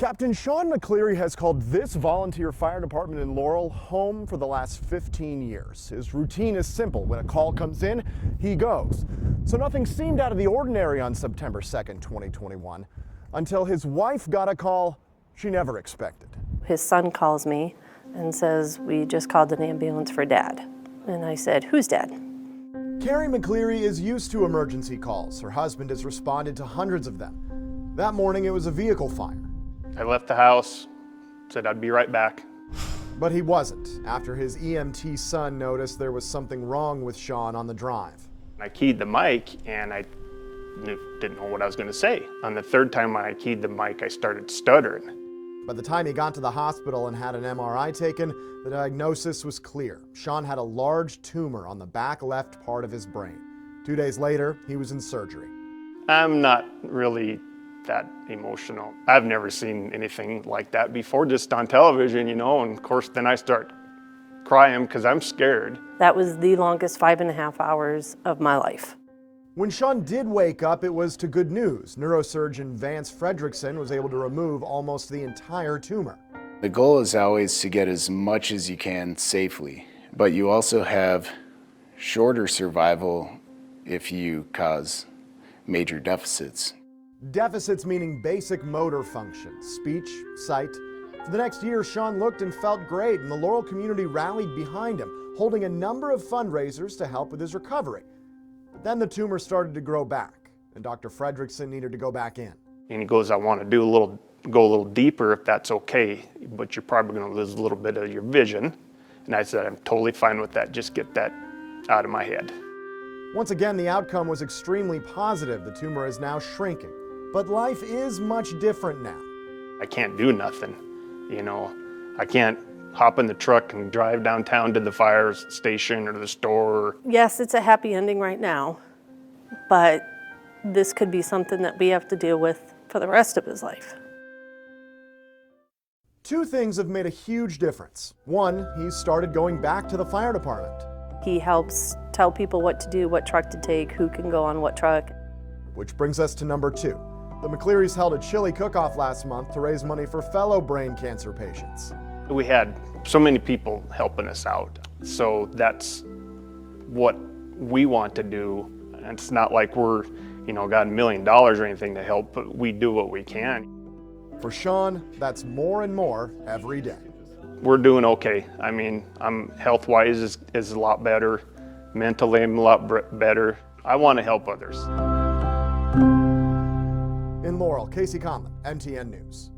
Captain Sean McCleary has called this volunteer fire department in Laurel home for the last 15 years. His routine is simple. When a call comes in, he goes. So nothing seemed out of the ordinary on September 2nd, 2021, until his wife got a call she never expected. His son calls me and says, "We just called an ambulance for Dad." And I said, "Who's Dad?" Carrie McCleary is used to emergency calls. Her husband has responded to hundreds of them. That morning, it was a vehicle fire. I left the house, said I'd be right back. But he wasn't, after his EMT son noticed there was something wrong with Sean on the drive. I keyed the mic and I didn't know what I was going to say. On the third time I keyed the mic, I started stuttering. By the time he got to the hospital and had an MRI taken, the diagnosis was clear. Sean had a large tumor on the back left part of his brain. 2 days later, he was in surgery. I'm not really that emotional. I've never seen anything like that before, just on television, and of course then I start crying because I'm scared. That was the longest 5.5 hours of my life. When Sean did wake up, it was to good news. Neurosurgeon Vance Fredrickson was able to remove almost the entire tumor. The goal is always to get as much as you can safely, but you also have shorter survival if you cause major deficits. Deficits meaning basic motor functions, speech, sight. For the next year, Sean looked and felt great, and the Laurel community rallied behind him, holding a number of fundraisers to help with his recovery. But then the tumor started to grow back, and Dr. Fredrickson needed to go back in. And he goes, "I want to go a little deeper if that's okay, but you're probably going to lose a little bit of your vision." And I said, "I'm totally fine with that. Just get that out of my head." Once again, the outcome was extremely positive. The tumor is now shrinking. But life is much different now. I can't do nothing, I can't hop in the truck and drive downtown to the fire station or the store. Yes, it's a happy ending right now, but this could be something that we have to deal with for the rest of his life. Two things have made a huge difference. One, he's started going back to the fire department. He helps tell people what to do, what truck to take, who can go on what truck. Which brings us to number two. The McClearys held a chili cook-off last month to raise money for fellow brain cancer patients. We had so many people helping us out, so that's what we want to do. It's not like we're, got $1 million or anything to help, but we do what we can. For Sean, that's more and more every day. We're doing okay. I'm health-wise is a lot better. Mentally, I'm a lot better. I want to help others. In Laurel, Casey Conlon, MTN News.